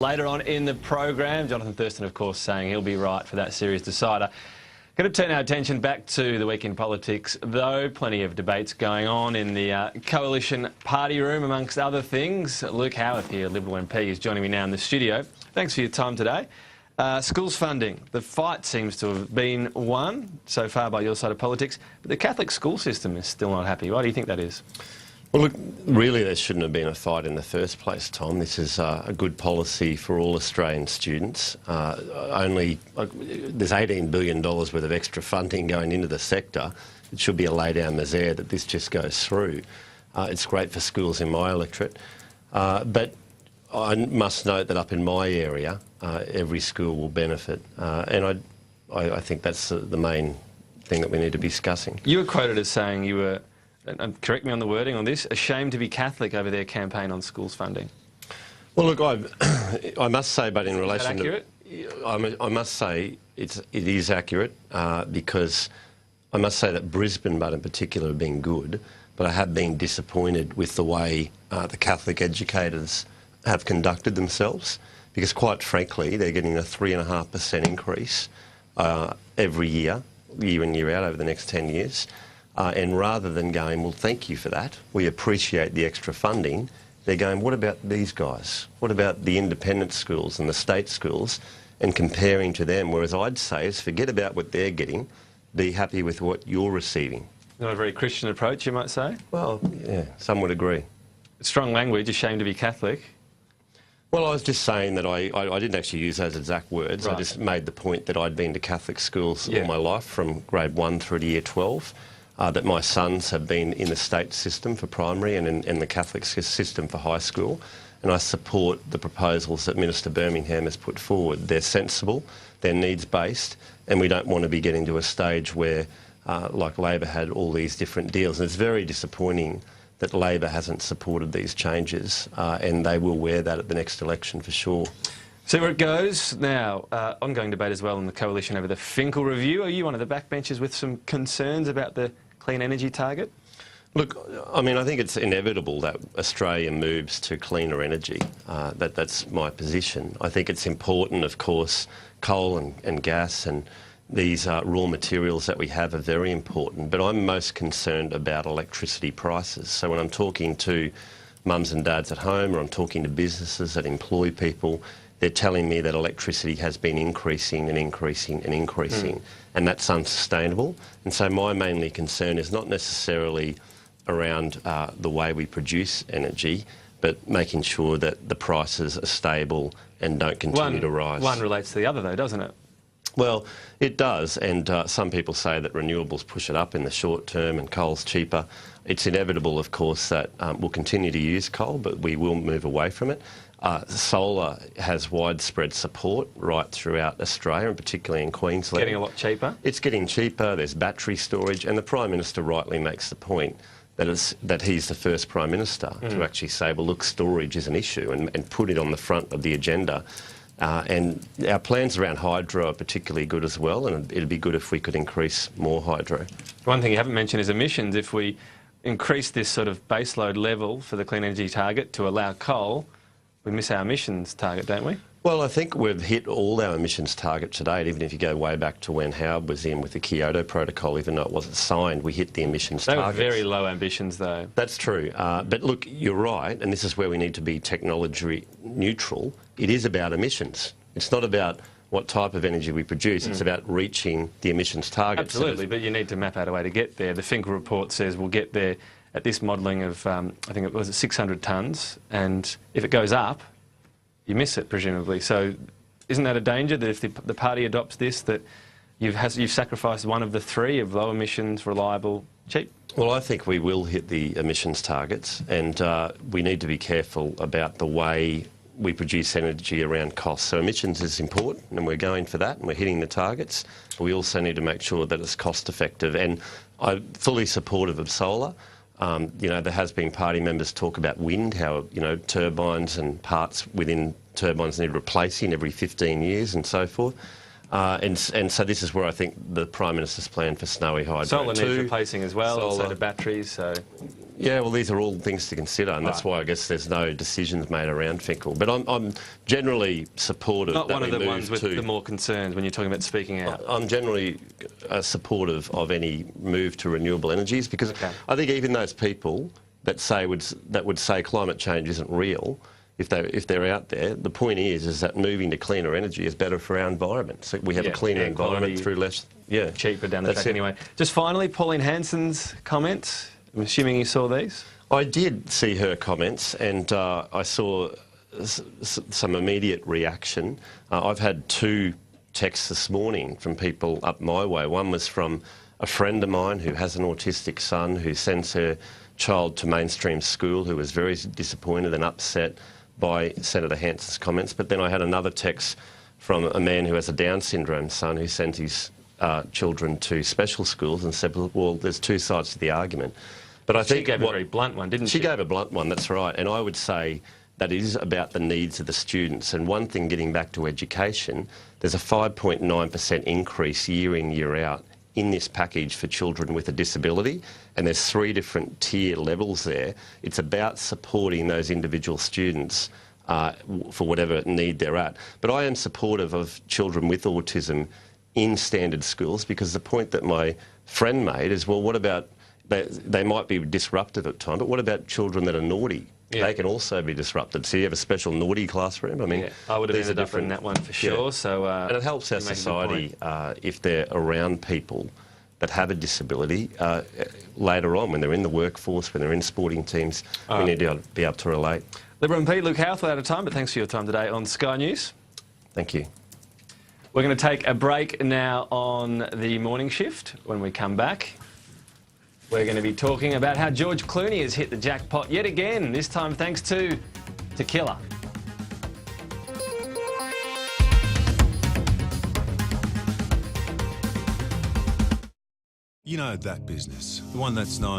Later on in the program, Jonathan Thurston, of course, saying he'll be right for that series decider. Going to turn our attention back to the week in politics, though. Plenty of debates going on in the coalition party room, amongst other things. Luke Howarth here, Liberal MP, is joining me now in the studio. Thanks for your time today. Schools funding. The fight seems to have been won so far by your side of politics, but the Catholic school system is still not happy. Why do you think that is? Well, look, really there shouldn't have been a fight in the first place, Tom. This is a good policy for all Australian students. There's $18 billion worth of extra funding going into the sector. It should be a lay-down misère that this just goes through. It's great for schools in my electorate. But I must note that up in my area, every school will benefit. And I think that's the main thing that we need to be discussing. You were quoted as saying you were, and correct me on the wording on this, ashamed to be Catholic over their campaign on schools funding. Well, look, I must say, but in relation to... I must say it is accurate because I must say that Brisbane, but in particular, have been good, but I have been disappointed with the way the Catholic educators have conducted themselves because, quite frankly, they're getting a 3.5% increase every year, year in, year out, over the next 10 years. And rather than going, well, thank you for that, we appreciate the extra funding, they're going, what about these guys? What about the independent schools and the state schools? And comparing to them, whereas I'd say is forget about what they're getting, be happy with what you're receiving. Not a very Christian approach, you might say? Well, yeah, some would agree. Strong language, ashamed to be Catholic. Well, I was just saying that I didn't actually use those exact words. Right. I just made the point that I'd been to Catholic schools all my life, from grade 1 through to year 12. That my sons have been in the state system for primary and in the Catholic system for high school, and I support the proposals that Minister Birmingham has put forward. They're sensible, they're needs-based, and we don't want to be getting to a stage where, like Labor had all these different deals. And it's very disappointing that Labor hasn't supported these changes, and they will wear that at the next election for sure. See where it goes. Now, ongoing debate as well in the coalition over the Finkel review. Are you one of the backbenchers with some concerns about the clean energy target? Look, I mean, I think it's inevitable that Australia moves to cleaner energy. That's my position. I think it's important, of course, coal and gas and these raw materials that we have are very important, but I'm most concerned about electricity prices. So when I'm talking to mums and dads at home, or I'm talking to businesses that employ people, they're telling me that electricity has been increasing and increasing and increasing, and that's unsustainable. And so my mainly concern is not necessarily around the way we produce energy, but making sure that the prices are stable and don't continue to rise. One relates to the other, though, doesn't it? Well, it does, and some people say that renewables push it up in the short term and coal's cheaper. It's inevitable, of course, that we'll continue to use coal, but we will move away from it. Solar has widespread support right throughout Australia, and particularly in Queensland. Getting a lot cheaper? It's getting cheaper, there's battery storage, and the Prime Minister rightly makes the point that he's the first Prime Minister to actually say, well, look, storage is an issue, and put it on the front of the agenda. And our plans around hydro are particularly good as well, and it'd be good if we could increase more hydro. One thing you haven't mentioned is emissions. If we increase this sort of baseload level for the clean energy target to allow coal, we miss our emissions target, don't we? Well, I think we've hit all our emissions targets to date. Even if you go way back to when Howard was in with the Kyoto Protocol, even though it wasn't signed, we hit the emissions targets. They were very low ambitions, though. That's true. But look, you're right, and this is where we need to be technology neutral. It is about emissions. It's not about what type of energy we produce. It's about reaching the emissions targets. Absolutely, but you need to map out a way to get there. The Finkel report says we'll get there at this modelling of, I think it was 600 tonnes, and if it goes up, you miss it, presumably. So isn't that a danger, that if the party adopts this, that you've sacrificed one of the three of low emissions, reliable, cheap? Well, I think we will hit the emissions targets, and we need to be careful about the way we produce energy around costs. So emissions is important, and we're going for that, and we're hitting the targets. But we also need to make sure that it's cost effective, and I'm fully supportive of solar. You know, there has been party members talk about wind, how, you know, turbines and parts within turbines need replacing every 15 years and so forth. And so this is where I think the Prime Minister's plan for Snowy Hydro. Solar needs replacing as well, and so do batteries. So, yeah, well, these are all things to consider, and that's why I guess there's no decisions made around Finkel. But I'm generally supportive. Not that one of we the move ones with the more concerns when you're talking about speaking out. I'm generally supportive of any move to renewable energies, because I think even those people that would say climate change isn't real, if they're out there, the point is that moving to cleaner energy is better for our environment. So we have a cleaner environment through less, cheaper down the track anyway. Just finally, Pauline Hanson's comments. I'm assuming you saw these. I did see her comments, and I saw some immediate reaction. I've had 2 texts this morning from people up my way. One was from a friend of mine who has an autistic son who sends her child to mainstream school, who was very disappointed and upset by Senator Hanson's comments. But then I had another text from a man who has a Down syndrome son who sends his children to special schools and said, well, there's 2 sides to the argument. But I think she gave a very blunt one, didn't she? She gave a blunt one, that's right. And I would say that it is about the needs of the students. And one thing, getting back to education, there's a 5.9% increase year in, year out in this package for children with a disability, and there's 3 different tier levels there. It's about supporting those individual students for whatever need they're at. But I am supportive of children with autism in standard schools, because the point that my friend made is, well, what about, they might be disruptive at times, but what about children that are naughty? They can also be disrupted. So you have a special naughty classroom. I mean, I would have ended up in that one for sure. So, and it helps our society if they're around people that have a disability later on, when they're in the workforce, when they're in sporting teams. We need to be able to relate. Liberal MP Luke Houthwell out of time, but thanks for your time today on Sky News. Thank you. We're going to take a break now on the morning shift. When we come back, we're going to be talking about how George Clooney has hit the jackpot yet again, this time thanks to tequila. You know that business, the one that's known